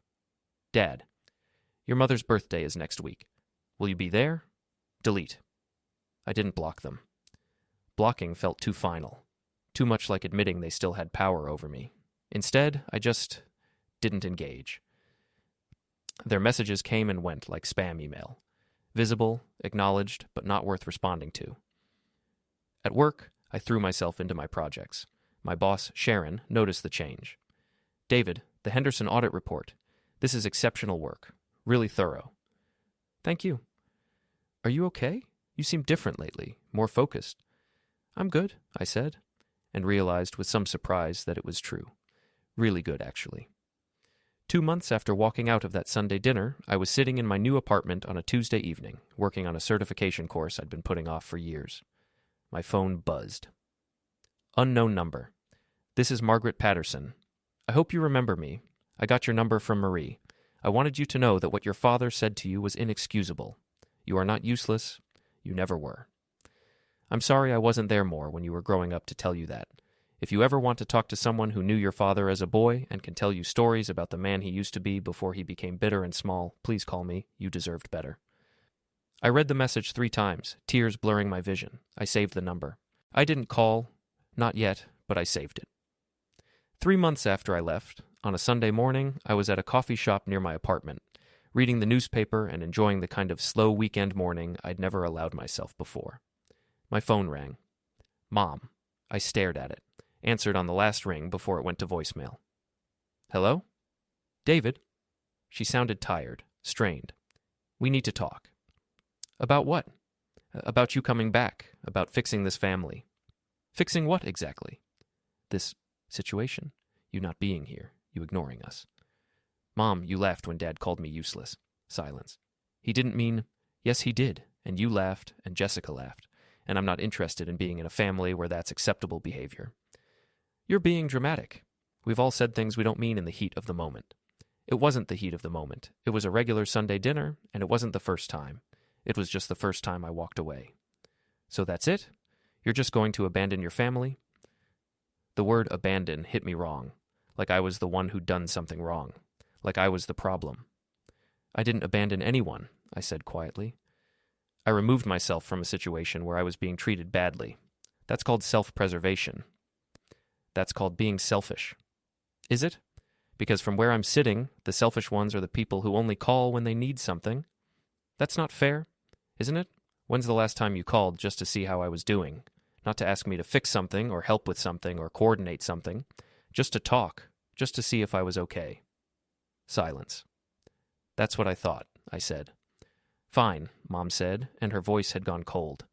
Dad, your mother's birthday is next week. Will you be there? Delete. I didn't block them. Blocking felt too final, too much like admitting they still had power over me. Instead, I just didn't engage. Their messages came and went like spam email. Visible, acknowledged, but not worth responding to. At work, I threw myself into my projects. My boss, Sharon, noticed the change. David, the Henderson audit report. This is exceptional work. Really thorough. Thank you. Are you okay? You seem different lately, more focused. I'm good, I said, and realized with some surprise that it was true. Really good, actually. 2 months after walking out of that Sunday dinner, I was sitting in my new apartment on a Tuesday evening, working on a certification course I'd been putting off for years. My phone buzzed. Unknown number. This is Margaret Patterson. I hope you remember me. I got your number from Marie. I wanted you to know that what your father said to you was inexcusable. You are not useless. You never were. I'm sorry I wasn't there more when you were growing up to tell you that. If you ever want to talk to someone who knew your father as a boy and can tell you stories about the man he used to be before he became bitter and small, please call me. You deserved better. I read the message 3 times, tears blurring my vision. I saved the number. I didn't call, not yet, but I saved it. 3 months after I left, on a Sunday morning, I was at a coffee shop near my apartment, reading the newspaper and enjoying the kind of slow weekend morning I'd never allowed myself before. My phone rang. Mom. I stared at it, answered on the last ring before it went to voicemail. Hello? David? She sounded tired, strained. We need to talk. About what? About you coming back, about fixing this family. Fixing what exactly? This situation. You not being here, you ignoring us. Mom, you laughed when Dad called me useless. Silence. He didn't mean, yes, he did, and you laughed, and Jessica laughed, and I'm not interested in being in a family where that's acceptable behavior. You're being dramatic. We've all said things we don't mean in the heat of the moment. It wasn't the heat of the moment. It was a regular Sunday dinner, and it wasn't the first time. It was just the first time I walked away. So that's it? You're just going to abandon your family? The word abandon hit me wrong, like I was the one who'd done something wrong, like I was the problem. I didn't abandon anyone, I said quietly. I removed myself from a situation where I was being treated badly. That's called self-preservation. That's called being selfish. Is it? Because from where I'm sitting, the selfish ones are the people who only call when they need something. That's not fair, isn't it? When's the last time you called just to see how I was doing? Not to ask me to fix something or help with something or coordinate something. Just to talk, just to see if I was okay. Silence. That's what I thought, I said. Fine, Mom said, and her voice had gone cold.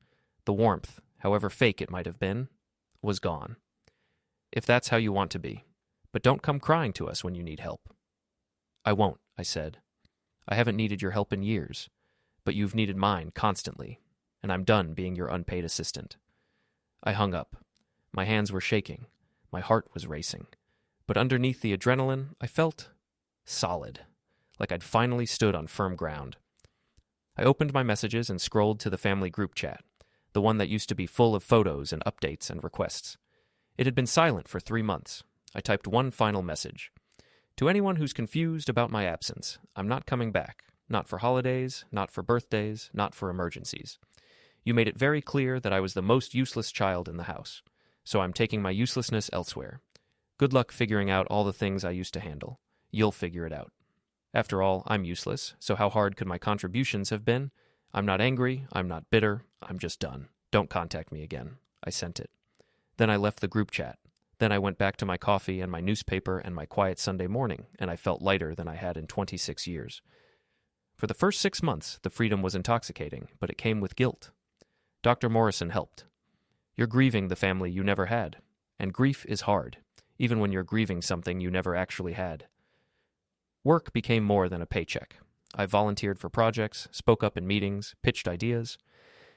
The warmth, however fake it might have been, was gone. If that's how you want to be. But don't come crying to us when you need help. I won't, I said. I haven't needed your help in years, but you've needed mine constantly, and I'm done being your unpaid assistant. I hung up. My hands were shaking. My heart was racing. But underneath the adrenaline, I felt solid, like I'd finally stood on firm ground. I opened my messages and scrolled to the family group chat. the one that used to be full of photos and updates and requests. It had been silent for 3 months. I typed one final message. To anyone who's confused about my absence, I'm not coming back. Not for holidays, not for birthdays, not for emergencies. You made it very clear that I was the most useless child in the house, so I'm taking my uselessness elsewhere. Good luck figuring out all the things I used to handle. You'll figure it out. After all, I'm useless, so how hard could my contributions have been? I'm not angry, I'm not bitter, I'm just done. Don't contact me again. I sent it. Then I left the group chat. Then I went back to my coffee and my newspaper and my quiet Sunday morning, and I felt lighter than I had in 26 years. For the first 6 months, the freedom was intoxicating, but it came with guilt. Dr. Morrison helped. You're grieving the family you never had, and grief is hard, even when you're grieving something you never actually had. Work became more than a paycheck. I volunteered for projects, spoke up in meetings, pitched ideas.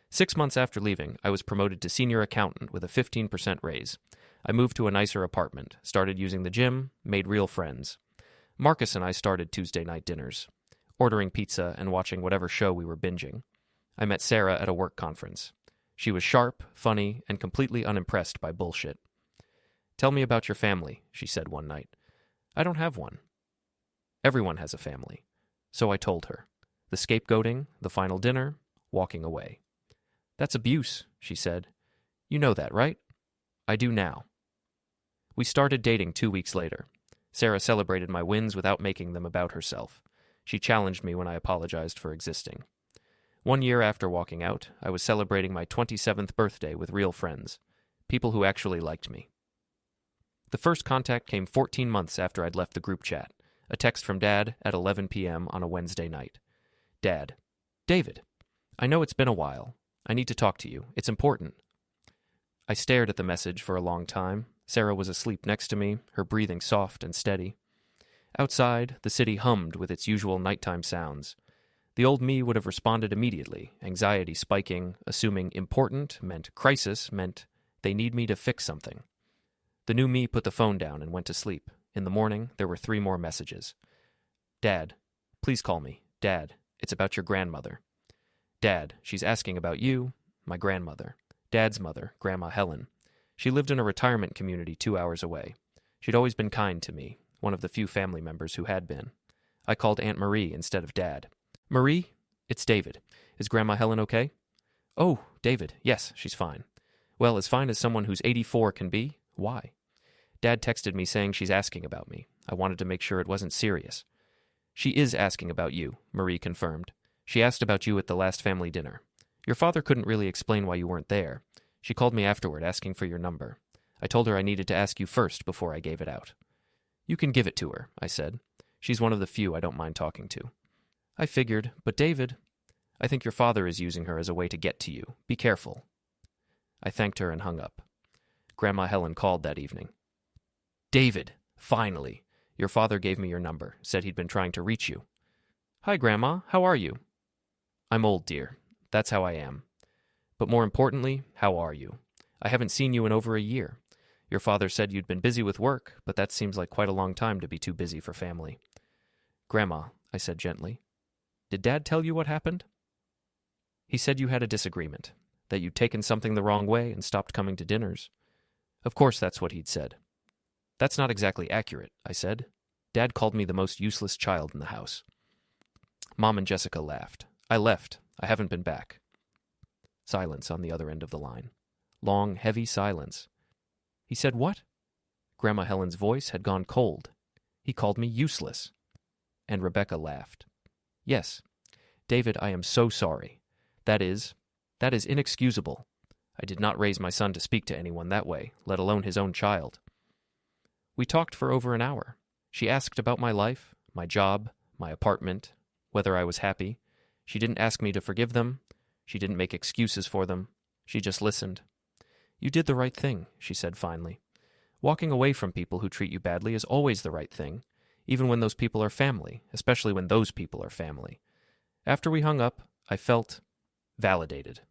6 months after leaving, I was promoted to senior accountant with a 15% raise. I moved to a nicer apartment, started using the gym, made real friends. Marcus and I started Tuesday night dinners, ordering pizza and watching whatever show we were binging. I met Sarah at a work conference. She was sharp, funny, and completely unimpressed by bullshit. Tell me about your family, she said one night. I don't have one. Everyone has a family. So I told her. The scapegoating, the final dinner, walking away. That's abuse, she said. You know that, right? I do now. We started dating 2 weeks later. Sarah celebrated my wins without making them about herself. She challenged me when I apologized for existing. 1 year after walking out, I was celebrating my 27th birthday with real friends, people who actually liked me. The first contact came 14 months after I'd left the group chat, a text from Dad at 11 p.m. on a Wednesday night. Dad, David, I know it's been a while. I need to talk to you. It's important. I stared at the message for a long time. Sarah was asleep next to me, her breathing soft and steady. Outside, the city hummed with its usual nighttime sounds. The old me would have responded immediately, anxiety spiking, assuming important meant crisis meant they need me to fix something. The new me put the phone down and went to sleep. In the morning, there were 3 more messages. Dad, please call me. Dad, it's about your grandmother. Dad, she's asking about you, my grandmother. Dad's mother, Grandma Helen. She lived in a retirement community 2 hours away. She'd always been kind to me, one of the few family members who had been. I called Aunt Marie instead of Dad. Marie, it's David. Is Grandma Helen okay? Oh, David, yes, she's fine. Well, as fine as someone who's 84 can be. Why? Dad texted me saying she's asking about me. I wanted to make sure it wasn't serious. She is asking about you, Marie confirmed. She asked about you at the last family dinner. Your father couldn't really explain why you weren't there. She called me afterward asking for your number. I told her I needed to ask you first before I gave it out. You can give it to her, I said. She's one of the few I don't mind talking to. I figured, but David, I think your father is using her as a way to get to you. Be careful. I thanked her and hung up. Grandma Helen called that evening. David, finally. Your father gave me your number, said he'd been trying to reach you. Hi, Grandma. How are you? I'm old, dear. That's how I am. But more importantly, how are you? I haven't seen you in over a year. Your father said you'd been busy with work, but that seems like quite a long time to be too busy for family. Grandma, I said gently, did Dad tell you what happened? He said you had a disagreement, that you'd taken something the wrong way and stopped coming to dinners. Of course that's what he'd said. That's not exactly accurate, I said. Dad called me the most useless child in the house. Mom and Jessica laughed. I left. I haven't been back. Silence on the other end of the line. Long, heavy silence. He said what? Grandma Helen's voice had gone cold. He called me useless. And Rebecca laughed. Yes. David, I am so sorry. That is inexcusable. I did not raise my son to speak to anyone that way, let alone his own child. We talked for over an hour. She asked about my life, my job, my apartment, whether I was happy. She didn't ask me to forgive them. She didn't make excuses for them. She just listened. You did the right thing, she said finally. Walking away from people who treat you badly is always the right thing, even when those people are family, especially when those people are family. After we hung up, I felt validated.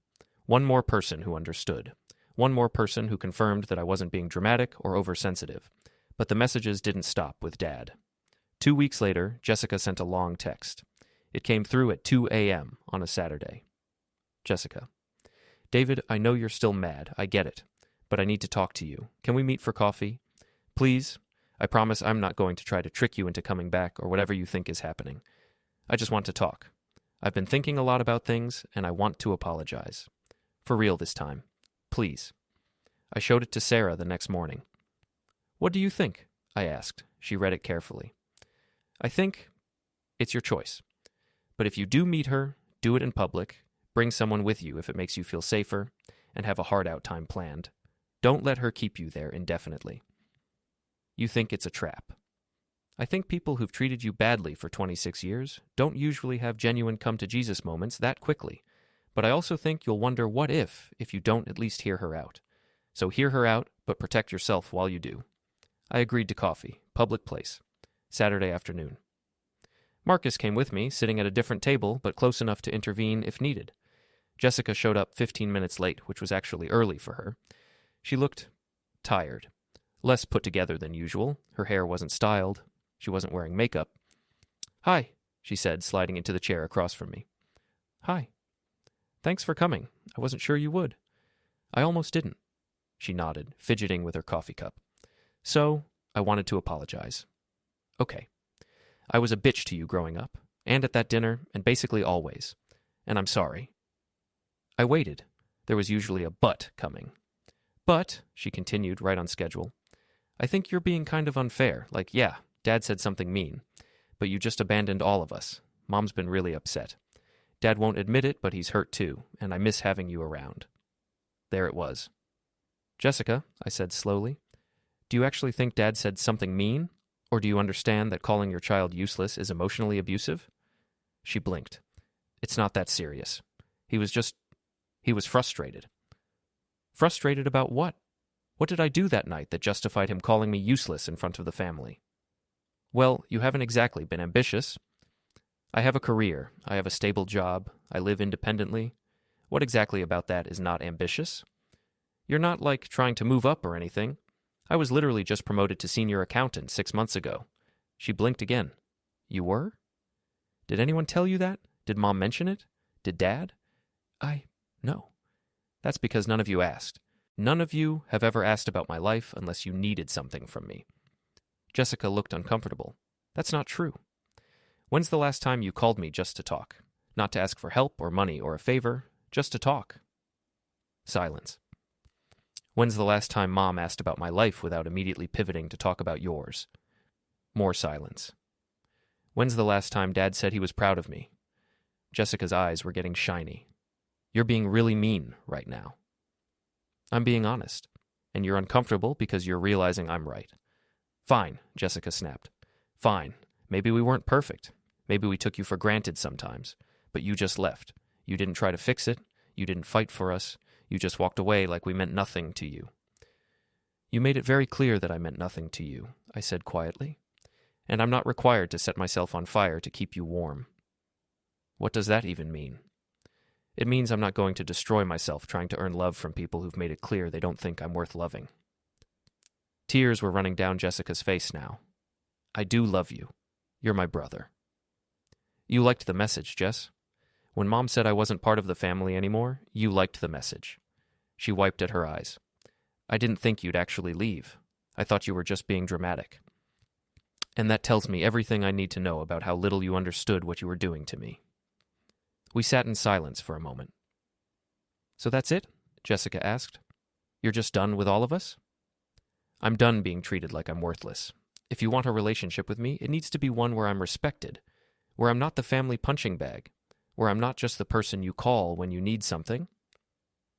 One more person who understood. One more person who confirmed that I wasn't being dramatic or oversensitive. But the messages didn't stop with Dad. 2 weeks later, Jessica sent a long text. It came through at 2 a.m. on a Saturday. Jessica. David, I know you're still mad. I get it. But I need to talk to you. Can we meet for coffee? Please? I promise I'm not going to try to trick you into coming back or whatever you think is happening. I just want to talk. I've been thinking a lot about things, and I want to apologize. For real this time. Please. I showed it to Sarah the next morning. What do you think? I asked. She read it carefully. I think it's your choice. But if you do meet her, do it in public, bring someone with you if it makes you feel safer, and have a hard-out time planned. Don't let her keep you there indefinitely. You think it's a trap. I think people who've treated you badly for 26 years don't usually have genuine come-to-Jesus moments that quickly. But I also think you'll wonder what if you don't at least hear her out. So hear her out, but protect yourself while you do. I agreed to coffee, public place, Saturday afternoon. Marcus came with me, sitting at a different table, but close enough to intervene if needed. Jessica showed up 15 minutes late, which was actually early for her. She looked tired, less put together than usual. Her hair wasn't styled. She wasn't wearing makeup. Hi, she said, sliding into the chair across from me. Hi. Thanks for coming. I wasn't sure you would. I almost didn't. She nodded, fidgeting with her coffee cup. So, I wanted to apologize. Okay. I was a bitch to you growing up, and at that dinner, and basically always. And I'm sorry. I waited. There was usually a but coming. But, she continued, right on schedule, I think you're being kind of unfair. Like, yeah, Dad said something mean. But you just abandoned all of us. Mom's been really upset. Dad won't admit it, but he's hurt too, and I miss having you around. There it was. Jessica, I said slowly, do you actually think Dad said something mean? Or do you understand that calling your child useless is emotionally abusive? She blinked. It's not that serious. He was frustrated. Frustrated about what? What did I do that night that justified him calling me useless in front of the family? Well, you haven't exactly been ambitious. I have a career. I have a stable job. I live independently. What exactly about that is not ambitious? You're not, like, trying to move up or anything. I was literally just promoted to senior accountant 6 months ago. She blinked again. You were? Did anyone tell you that? Did Mom mention it? Did Dad? No. That's because none of you asked. None of you have ever asked about my life unless you needed something from me. Jessica looked uncomfortable. That's not true. When's the last time you called me just to talk? Not to ask for help or money or a favor, just to talk. Silence. When's the last time Mom asked about my life without immediately pivoting to talk about yours? More silence. When's the last time Dad said he was proud of me? Jessica's eyes were getting shiny. You're being really mean right now. I'm being honest, and you're uncomfortable because you're realizing I'm right. Fine, Jessica snapped. Fine. Maybe we weren't perfect. Maybe we took you for granted sometimes, but you just left. You didn't try to fix it. You didn't fight for us. You just walked away like we meant nothing to you. You made it very clear that I meant nothing to you, I said quietly. And I'm not required to set myself on fire to keep you warm. What does that even mean? It means I'm not going to destroy myself trying to earn love from people who've made it clear they don't think I'm worth loving. Tears were running down Jessica's face now. I do love you. You're my brother. You liked the message, Jess. When Mom said I wasn't part of the family anymore, you liked the message. She wiped at her eyes. I didn't think you'd actually leave. I thought you were just being dramatic. And that tells me everything I need to know about how little you understood what you were doing to me. We sat in silence for a moment. So that's it? Jessica asked. You're just done with all of us? I'm done being treated like I'm worthless. If you want a relationship with me, it needs to be one where I'm respected, where I'm not the family punching bag, where I'm not just the person you call when you need something.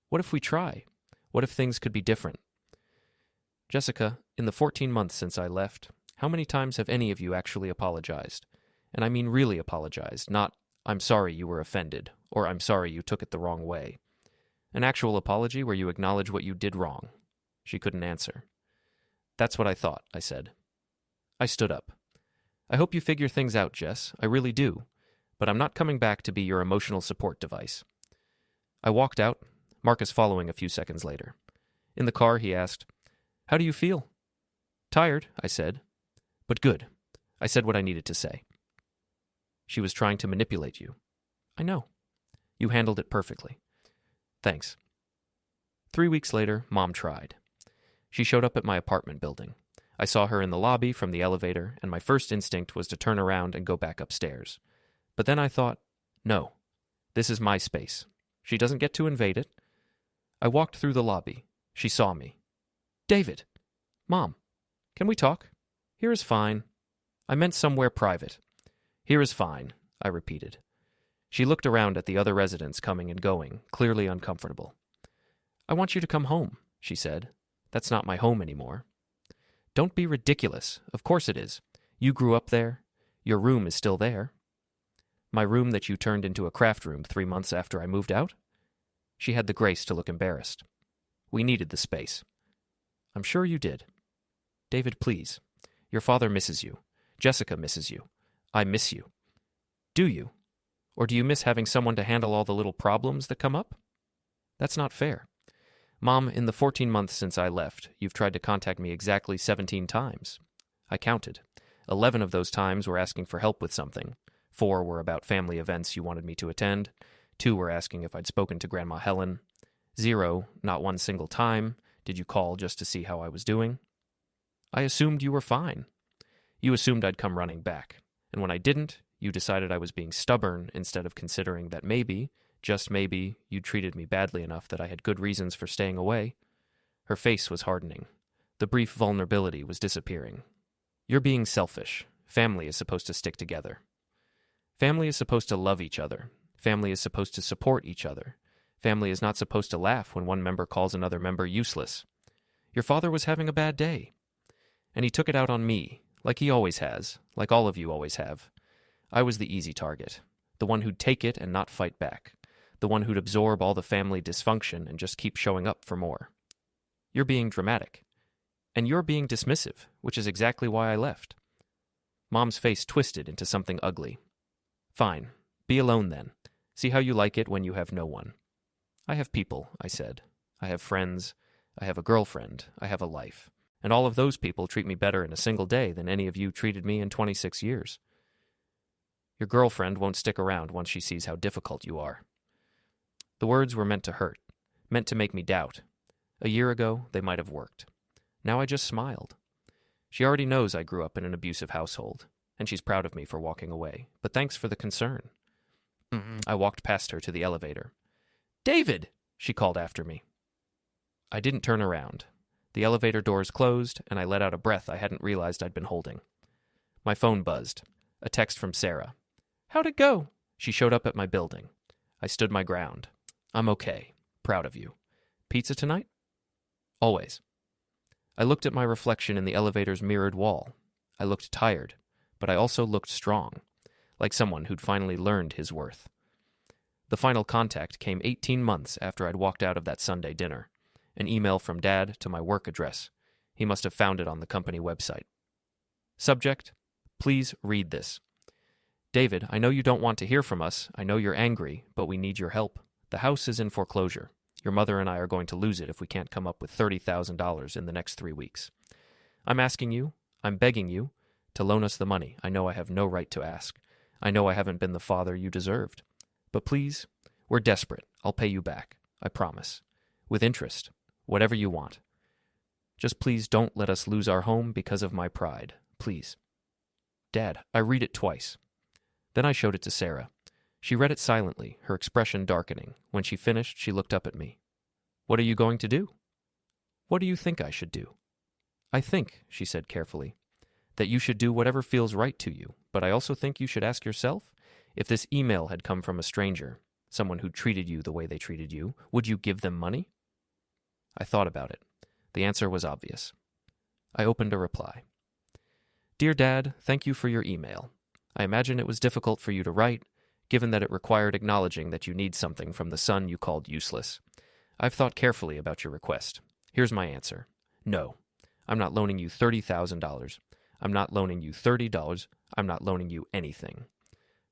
What if we try? What if things could be different? Jessica, in the 14 months since I left, how many times have any of you actually apologized? And I mean really apologized, not, I'm sorry you were offended, or I'm sorry you took it the wrong way. An actual apology where you acknowledge what you did wrong. She couldn't answer. That's what I thought, I said. I stood up. I hope you figure things out, Jess. I really do. But I'm not coming back to be your emotional support device. I walked out, Marcus following a few seconds later. In the car, he asked, How do you feel? Tired, I said. But good. I said what I needed to say. She was trying to manipulate you. I know. You handled it perfectly. Thanks. 3 weeks later, Mom tried. She showed up at my apartment building. I saw her in the lobby from the elevator, and my first instinct was to turn around and go back upstairs. But then I thought, no, this is my space. She doesn't get to invade it. I walked through the lobby. She saw me. David! Mom, can we talk? Here is fine. I meant somewhere private. Here is fine, I repeated. She looked around at the other residents coming and going, clearly uncomfortable. I want you to come home, she said. That's not my home anymore. Don't be ridiculous. Of course it is. You grew up there. Your room is still there. My room that you turned into a craft room 3 months after I moved out? She had the grace to look embarrassed. We needed the space. I'm sure you did. David, please. Your father misses you. Jessica misses you. I miss you. Do you? Or do you miss having someone to handle all the little problems that come up? That's not fair. Mom, in the 14 months since I left, you've tried to contact me exactly 17 times. I counted. 11 of those times were asking for help with something. 4 were about family events you wanted me to attend. 2 were asking if I'd spoken to Grandma Helen. 0, not one single time, did you call just to see how I was doing. I assumed you were fine. You assumed I'd come running back. And when I didn't, you decided I was being stubborn instead of considering that maybe, just maybe, you'd treated me badly enough that I had good reasons for staying away. Her face was hardening. The brief vulnerability was disappearing. You're being selfish. Family is supposed to stick together. Family is supposed to love each other. Family is supposed to support each other. Family is not supposed to laugh when one member calls another member useless. Your father was having a bad day. And he took it out on me, like he always has, like all of you always have. I was the easy target, the one who'd take it and not fight back, the one who'd absorb all the family dysfunction and just keep showing up for more. You're being dramatic. And you're being dismissive, which is exactly why I left. Mom's face twisted into something ugly. Fine. Be alone then. See how you like it when you have no one. I have people, I said. I have friends. I have a girlfriend. I have a life. And all of those people treat me better in a single day than any of you treated me in 26 years. Your girlfriend won't stick around once she sees how difficult you are. The words were meant to hurt, meant to make me doubt. A year ago, they might have worked. Now I just smiled. She already knows I grew up in an abusive household, and she's proud of me for walking away, but thanks for the concern. I walked past her to the elevator. David! She called after me. I didn't turn around. The elevator doors closed, and I let out a breath I hadn't realized I'd been holding. My phone buzzed. A text from Sarah. How'd it go? She showed up at my building. I stood my ground. I'm okay. Proud of you. Pizza tonight? Always. I looked at my reflection in the elevator's mirrored wall. I looked tired, but I also looked strong, like someone who'd finally learned his worth. The final contact came 18 months after I'd walked out of that Sunday dinner. An email from Dad to my work address. He must have found it on the company website. Subject: Please read this. David, I know you don't want to hear from us. I know you're angry, but we need your help. The house is in foreclosure. Your mother and I are going to lose it if we can't come up with $30,000 in the next 3 weeks. I'm asking you, I'm begging you, to loan us the money. I know I have no right to ask. I know I haven't been the father you deserved. But please, we're desperate. I'll pay you back. I promise. With interest. Whatever you want. Just please don't let us lose our home because of my pride. Please. Dad, I read it twice. Then I showed it to Sarah. She read it silently, her expression darkening. When she finished, she looked up at me. What are you going to do? What do you think I should do? I think, she said carefully, that you should do whatever feels right to you, but I also think you should ask yourself, if this email had come from a stranger, someone who treated you the way they treated you, would you give them money? I thought about it. The answer was obvious. I opened a reply. Dear Dad, thank you for your email. I imagine it was difficult for you to write, given that it required acknowledging that you need something from the son you called useless. I've thought carefully about your request. Here's my answer. No. I'm not loaning you $30,000. I'm not loaning you $30. I'm not loaning you anything.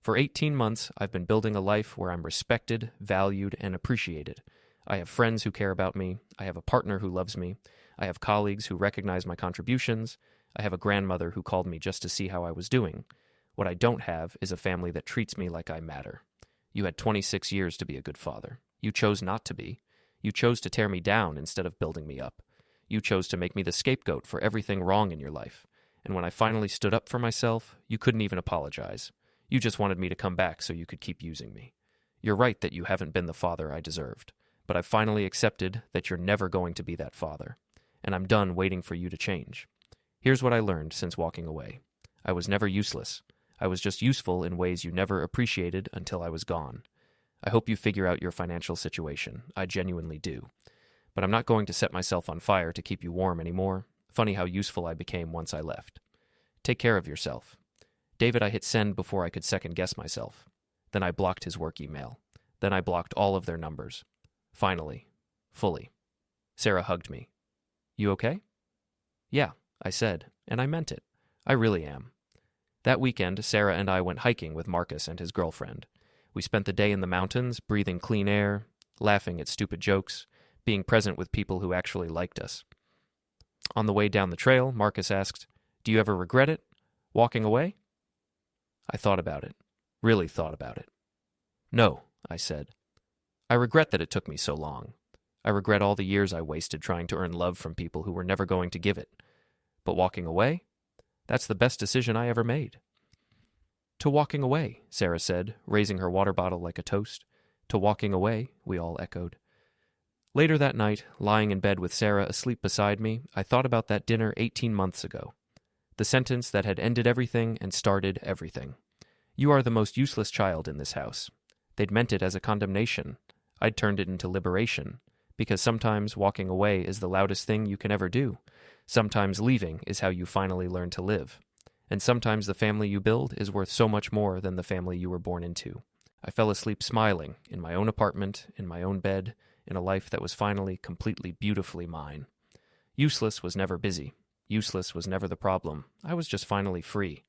For 18 months, I've been building a life where I'm respected, valued, and appreciated. I have friends who care about me. I have a partner who loves me. I have colleagues who recognize my contributions. I have a grandmother who called me just to see how I was doing. What I don't have is a family that treats me like I matter. You had 26 years to be a good father. You chose not to be. You chose to tear me down instead of building me up. You chose to make me the scapegoat for everything wrong in your life. And when I finally stood up for myself, you couldn't even apologize. You just wanted me to come back so you could keep using me. You're right that you haven't been the father I deserved, but I've finally accepted that you're never going to be that father, and I'm done waiting for you to change. Here's what I learned since walking away. I was never useless. I was just useful in ways you never appreciated until I was gone. I hope you figure out your financial situation. I genuinely do. But I'm not going to set myself on fire to keep you warm anymore. Funny how useful I became once I left. Take care of yourself. David, I hit send before I could second-guess myself. Then I blocked his work email. Then I blocked all of their numbers. Finally. Fully. Sarah hugged me. You okay? Yeah, I said, and I meant it. I really am. That weekend, Sarah and I went hiking with Marcus and his girlfriend. We spent the day in the mountains, breathing clean air, laughing at stupid jokes, being present with people who actually liked us. On the way down the trail, Marcus asked, "Do you ever regret it? Walking away?" I thought about it. Really thought about it. No, I said. I regret that it took me so long. I regret all the years I wasted trying to earn love from people who were never going to give it. But walking away? That's the best decision I ever made. To walking away, Sarah said, raising her water bottle like a toast. To walking away, we all echoed. Later that night, lying in bed with Sarah asleep beside me, I thought about that dinner 18 months ago. The sentence that had ended everything and started everything. You are the most useless child in this house. They'd meant it as a condemnation. I'd turned it into liberation. Because sometimes walking away is the loudest thing you can ever do. Sometimes leaving is how you finally learn to live. And sometimes the family you build is worth so much more than the family you were born into. I fell asleep smiling, in my own apartment, in my own bed, in a life that was finally completely beautifully mine. Useless was never busy. Useless was never the problem. I was just finally free.